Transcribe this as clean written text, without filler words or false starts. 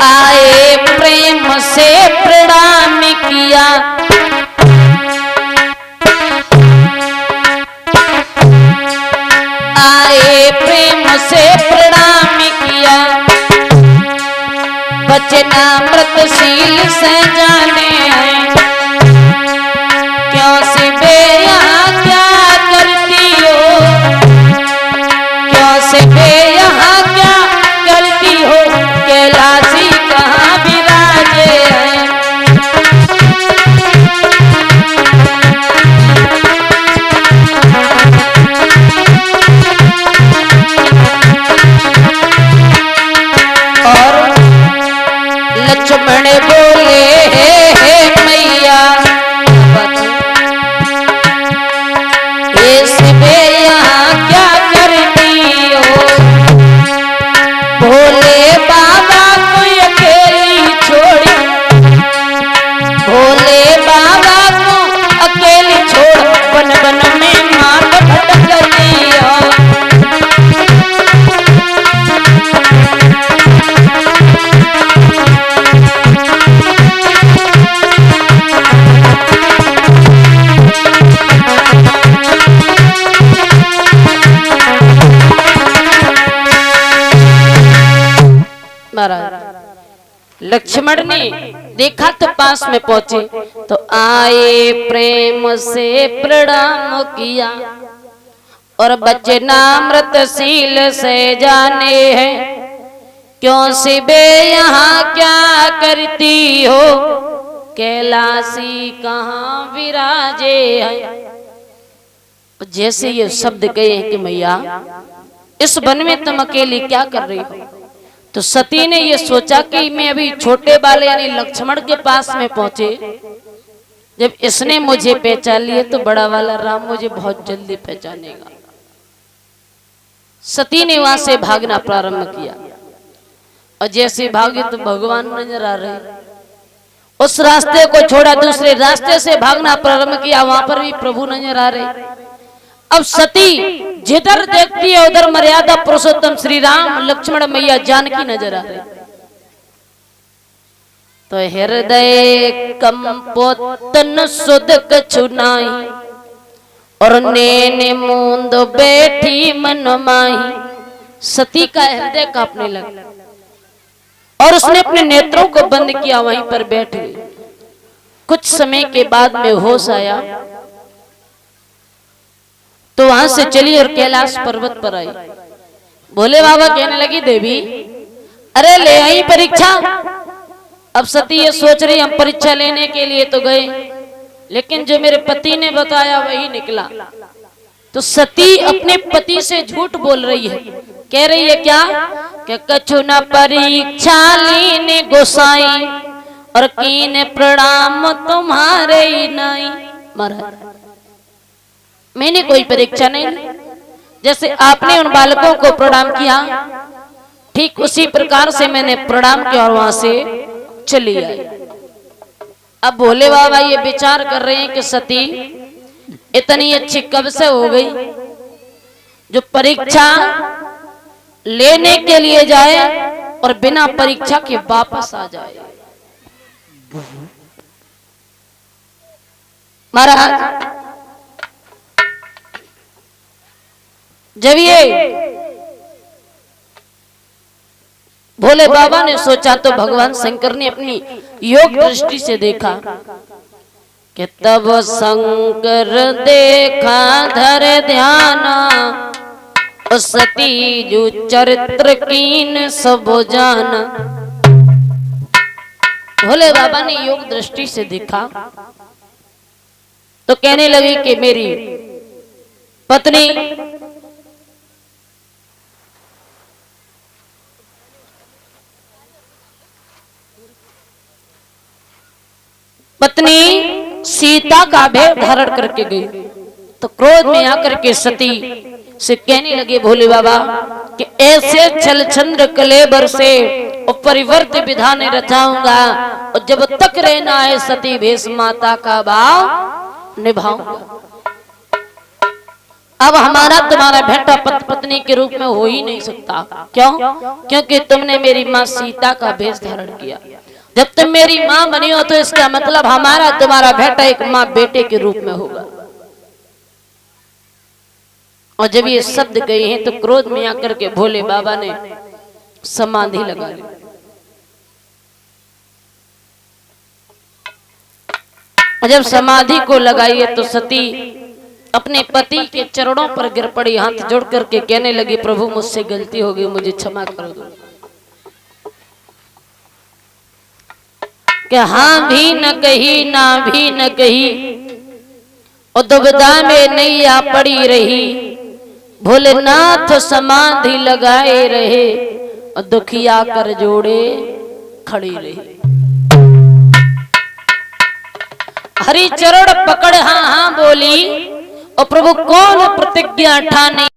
आए प्रेम से प्रणाम किया, आए प्रेम से प्रणाम किया, वचनामृतशील से जाने हैं, क्यों से बे यहाँ क्या करती हो, क्यों से बे यहाँ क्या करती हो, कैलाशी कहाँ विराजे हैं। और लक्ष्मण बोले हे मैया, बे यहाँ क्या करती हो, भोले बाबा को अकेली छोड़ी, भोले बाबा को अकेली छोड़ वन वन में मार्ग भटकती हो। लक्ष्मण ने देखा तो पास में पहुंचे तो आए प्रेम से प्रणाम किया, और वचनामृतशील से जाने हैं, क्यों से बे यहाँ क्या करती हो, कैलाशी कहाँ विराजे हैं। जैसे ये शब्द कहे कि मैया इस वन में तुम अकेली क्या कर रही हो, तो सती ने ये सोचा कि मैं अभी छोटे वाले यानी लक्ष्मण के पास में पहुंचे, जब इसने मुझे पहचान लिए तो बड़ा वाला राम मुझे बहुत जल्दी पहचानेगा। सती ने वहां से भागना प्रारंभ किया, और जैसे भागे तो भगवान नजर आ रहे, उस रास्ते को छोड़ा दूसरे रास्ते से भागना प्रारंभ किया, वहां पर भी प्रभु नजर आ रहे। अब सती जिधर देखती है उधर मर्यादा पुरुषोत्तम श्री राम लक्ष्मण मैया जानकी नजर आ रही, तो हृदय कंपोतन सुध कछु नाई, और नैन मूंद बैठी मन माही। सती का हृदय कांपने लगा और उसने अपने नेत्रों को बंद किया, वहीं पर बैठ गई। कुछ समय के बाद में होश आया तो वहां से चली और कैलाश पर्वत पर आई। भोले बाबा कहने लगी देवी अरे ले आई परीक्षा। अब सती ये सोच रही हम परीक्षा लेने के लिए तो गए, लेकिन जो मेरे पति ने बताया वही निकला। तो सती अपने पति से झूठ बोल रही है, कह रही है क्या कि कछु न परीक्षा लीने गोसाई, और कीने प्रणाम तुम्हारे ही नहीं। महाराज मैंने कोई परीक्षा नहीं ली, जैसे आपने उन बालकों को प्रणाम किया ठीक उसी प्रकार से मैंने प्रणाम किया और वहां से चली आई। अब भोले बाबा ये विचार कर रहे हैं कि सती इतनी अच्छी कब से हो गई जो परीक्षा लेने के लिए जाए और बिना परीक्षा के वापस आ जाए। महाराज जब ये भोले बाबा ने सोचा तो भगवान शंकर ने अपनी योग दृष्टि से देखा कि तब शंकर देखा धर ध्याना, सती जो चरित्र कीन सब जाना। भोले बाबा ने योग दृष्टि से देखा तो कहने लगी कि मेरी पत्नी सीता का भेद धारण करके गई। तो क्रोध में आकर के सती से कहने लगे भोले बाबा कि ऐसे छल चंद्र कलेबर से और परिवर्त विधान रचाऊंगा, और जब तक रहना है सती भेष माता का भाव निभाऊंगा। अब हमारा तुम्हारा बेटा पत्नी के रूप में हो ही नहीं सकता। क्यों? क्योंकि तुमने मेरी माँ सीता का भेष धारण किया। जब तुम मेरी माँ बनी हो तो इसका मतलब हमारा तुम्हारा बेटा एक माँ बेटे के रूप में होगा। और जब ये शब्द गए हैं तो क्रोध में आकर के भोले बाबा ने समाधि लगा ली। और जब समाधि को लगाई तो सती अपने पति के चरणों पर गिर पड़ी, हाथ जोड़ करके कहने लगी, प्रभु मुझसे गलती हो गई, मुझे क्षमा कर दो। कि हाँ भी न कही ना भी न कही, और दुविधा में नैया पड़ी रही, भोलेनाथ समाधि लगाए रहे, और दुखिया कर जोड़े खड़ी रही। हरि चरण पकड़ हाँ हाँ बोली, और प्रभु कौन प्रतिज्ञा ठाने